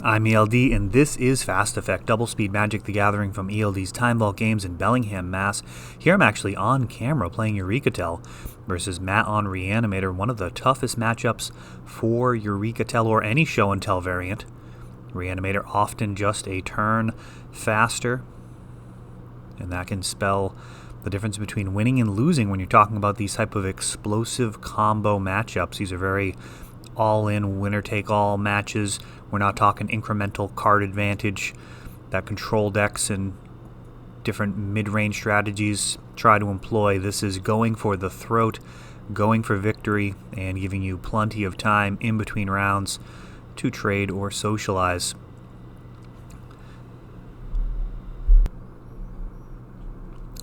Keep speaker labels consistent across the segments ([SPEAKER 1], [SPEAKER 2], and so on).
[SPEAKER 1] I'm ELD, and this is Fast Effect, Double Speed Magic the Gathering from ELD's Time Vault Games in Bellingham, Mass. Here I'm actually on camera playing Eureka versus Matt on Reanimator, one of the toughest matchups for Eureka or any Show and Tell variant. Reanimator often just a turn faster, and that can spell the difference between winning and losing when you're talking about these type of explosive combo matchups. These are very all-in, winner-take-all matches. We're not talking incremental card advantage that control decks and different mid-range strategies try to employ. This is going for the throat, going for victory, and giving you plenty of time in between rounds to trade or socialize.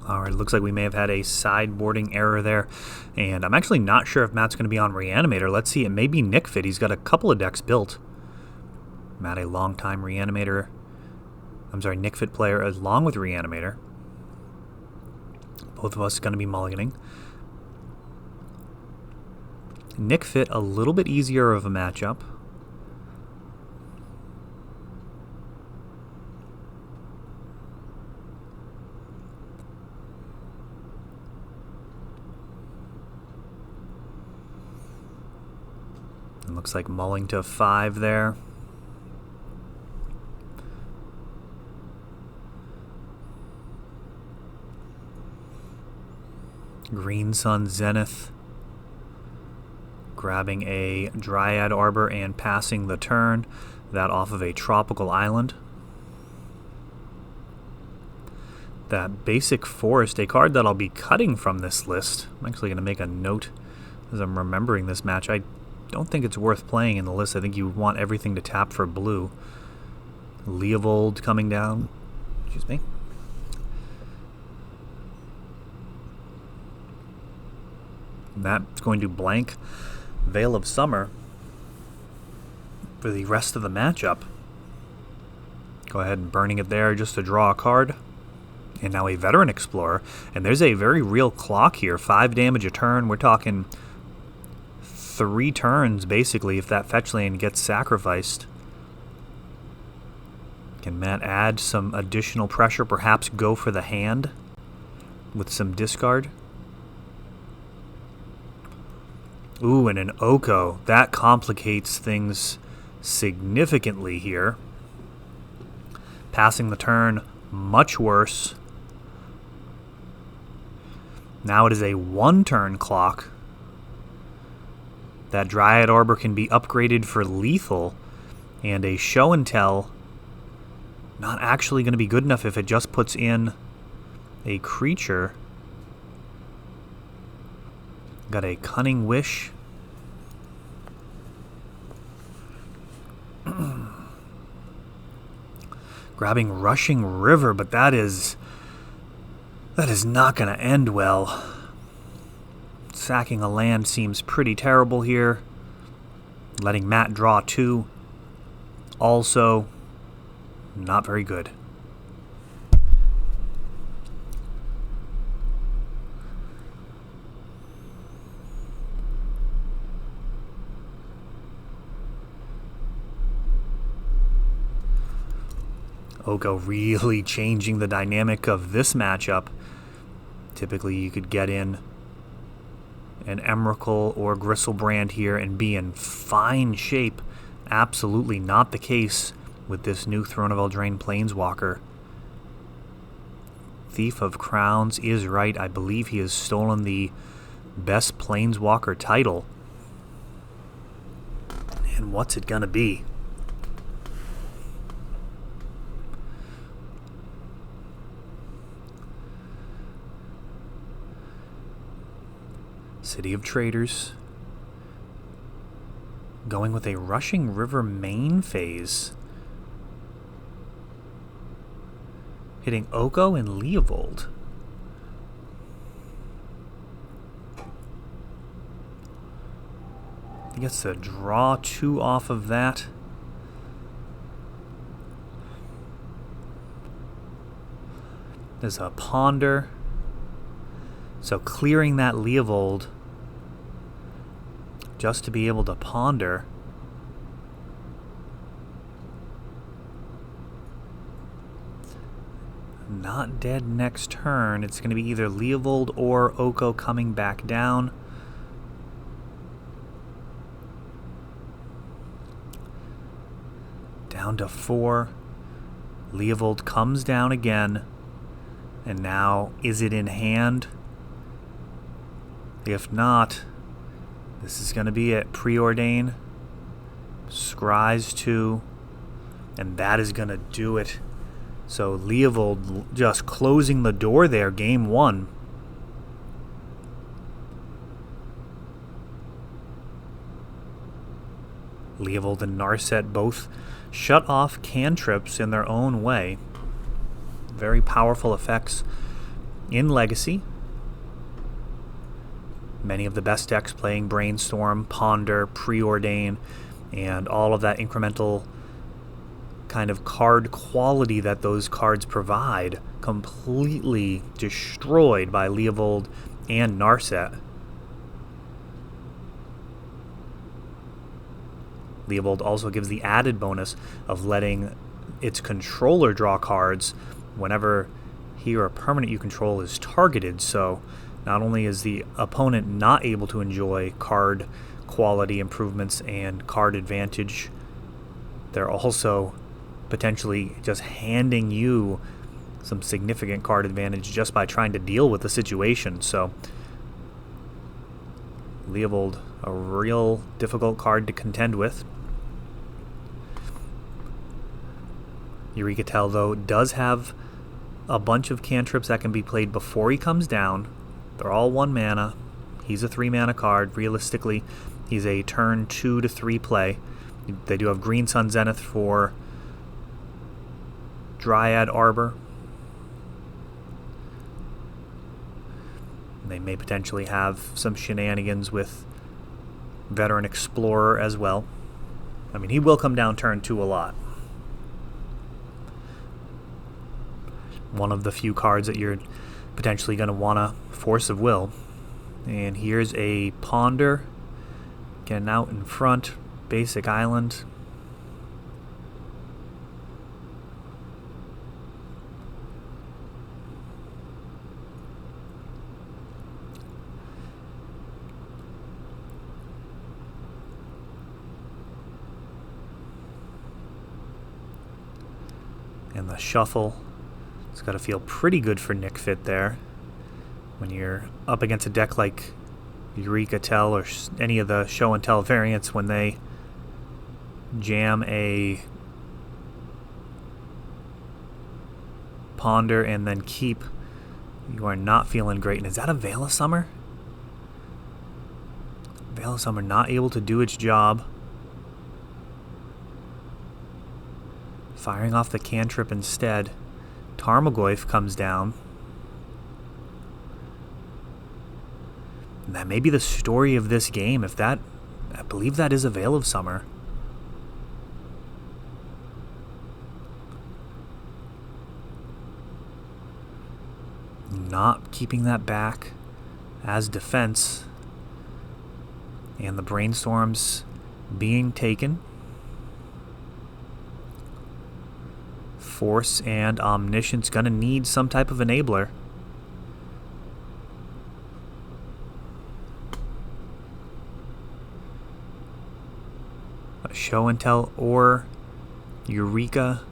[SPEAKER 1] Alright, looks like we may have had a sideboarding error there, and I'm actually not sure if Matt's going to be on Reanimator. Let's see, it may be Nickfit. He's got a couple of decks built. Matt, a long-time Reanimator, Nickfit player, along with Reanimator. Both of us going to be mulliganing. Nickfit, a little bit easier of a matchup. It looks like mulling to 5 there. Green Sun Zenith grabbing a Dryad Arbor and passing the turn. That off of a tropical island. That Basic Forest, a card that I'll be cutting from this list. I'm actually going to make a note as I'm remembering this match. I don't think it's worth playing in the list. I think you want everything to tap for blue. Leovold coming down. Excuse me. That's going to blank Veil of Summer for the rest of the matchup. Go ahead and burning it there just to draw a card. And now a Veteran Explorer. And there's a very real clock here. 5 damage a turn. We're talking 3 turns, basically, if that fetch land gets sacrificed. Can Matt add some additional pressure? Perhaps go for the hand with some discard? Ooh, and an Oko. That complicates things significantly here. Passing the turn, much worse. Now it is a 1-turn clock. That Dryad Arbor can be upgraded for lethal, and a Show and Tell not actually going to be good enough if it just puts in a creature. Got a Cunning Wish. Grabbing Rushing River, but that is not going to end well. Sacking a land seems pretty terrible here. Letting Matt draw 2. Also, not very good. Oko really changing the dynamic of this matchup. Typically you could get in an Emrakul or Gristlebrand here and be in fine shape. Absolutely not the case with this new Throne of Eldraine Planeswalker. Thief of Crowns is right. I believe he has stolen the best Planeswalker title. And what's it gonna be? City of Traders. Going with a Rushing River main phase. Hitting Oko and Leovold. He gets to draw 2 off of that. There's a Ponder. So clearing that Leovold just to be able to ponder. not dead next turn. It's going to be either Leovold or Oko coming back down. Down to 4. Leovold comes down again. And now, is it in hand? If not, this is going to be it. Preordain. Scries 2. And that is going to do it. So Leovold just closing the door there, game 1. Leovold and Narset both shut off cantrips in their own way. Very powerful effects in Legacy. Many of the best decks playing Brainstorm, Ponder, Preordain, and all of that incremental kind of card quality that those cards provide, completely destroyed by Leovold and Narset. Leovold also gives the added bonus of letting its controller draw cards whenever he or a permanent you control is targeted, so not only is the opponent not able to enjoy card quality improvements and card advantage, they're also potentially just handing you some significant card advantage just by trying to deal with the situation. So Leovold, a real difficult card to contend with. Eureka, though, does have a bunch of cantrips that can be played before he comes down. They're all 1 mana. He's a 3 mana card. Realistically, he's a turn 2 to 3 play. They do have Green Sun Zenith for Dryad Arbor. They may potentially have some shenanigans with Veteran Explorer as well. I mean, he will come down turn 2 a lot. One of the few cards that you're potentially going to want to Force of Will. And here's a Ponder. Getting out in front. Basic Island. And the shuffle. It's got to feel pretty good for Nick Fit there. When you're up against a deck like Eureka Tell or any of the Show and Tell variants, when they jam a Ponder and then keep, you are not feeling great. And is that a Veil of Summer? Veil of Summer not able to do its job. Firing off the cantrip instead. Tarmogoyf comes down. And that may be the story of this game. If that, I believe that is a Veil of Summer. Not keeping that back as defense. And the Brainstorms being taken. Force and Omniscience gonna need some type of enabler. A Show and Tell or Eureka.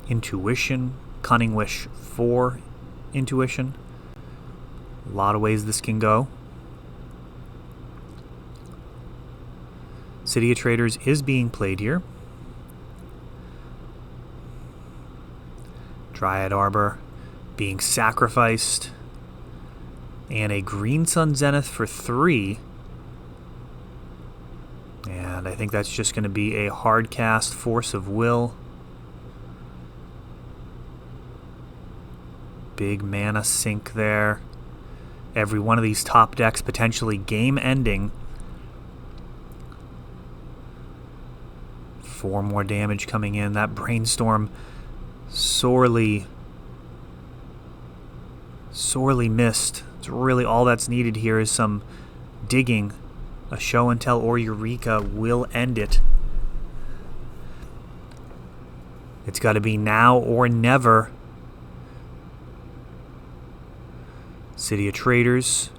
[SPEAKER 1] Intuition. Cunning Wish for Intuition. A lot of ways this can go. City of Traders is being played here. Dryad Arbor being sacrificed. And a Green Sun Zenith for 3. And I think that's just going to be a hard cast Force of Will. Big mana sink there. Every one of these top decks potentially game ending. 4 more damage coming in. That Brainstorm sorely missed. It's really all that's needed here is some digging. A Show and Tell or Eureka will end it. It's got to be now or never. City of Traders.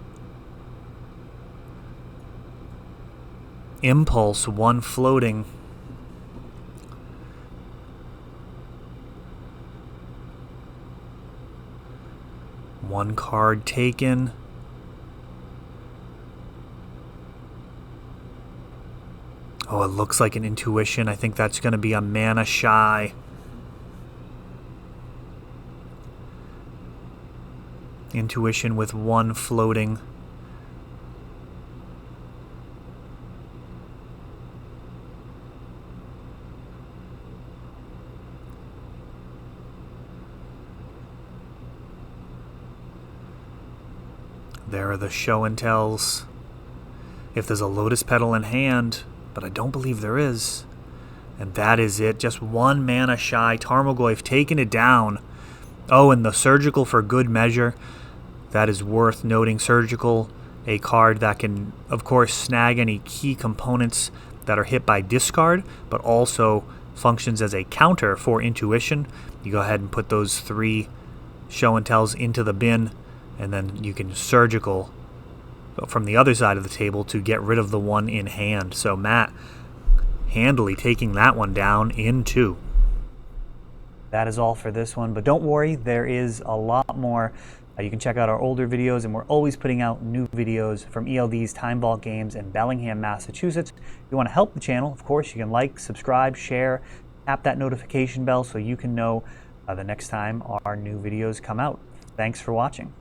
[SPEAKER 1] Impulse, 1 floating. One card taken. Oh, it looks like an intuition. I think that's going to be a mana shy. Intuition with 1 floating. There are the show and tells. If there's a Lotus Petal in hand, but I don't believe there is. And that is it. Just 1 mana shy. Tarmogoyf taking it down. Oh, and the Surgical for good measure. That is worth noting. Surgical, a card that can, of course, snag any key components that are hit by discard, but also functions as a counter for intuition. You go ahead and put those 3 show and tells into the bin, and then you can Surgical from the other side of the table to get rid of the one in hand. So Matt handily taking that one down in 2. That is all for this one, but don't worry, there is a lot more. You can check out our older videos, and we're always putting out new videos from ELD's Time Vault games in Bellingham, Massachusetts. If you want to help the channel, of course, you can like, subscribe, share, tap that notification bell so you can know the next time our new videos come out. Thanks for watching.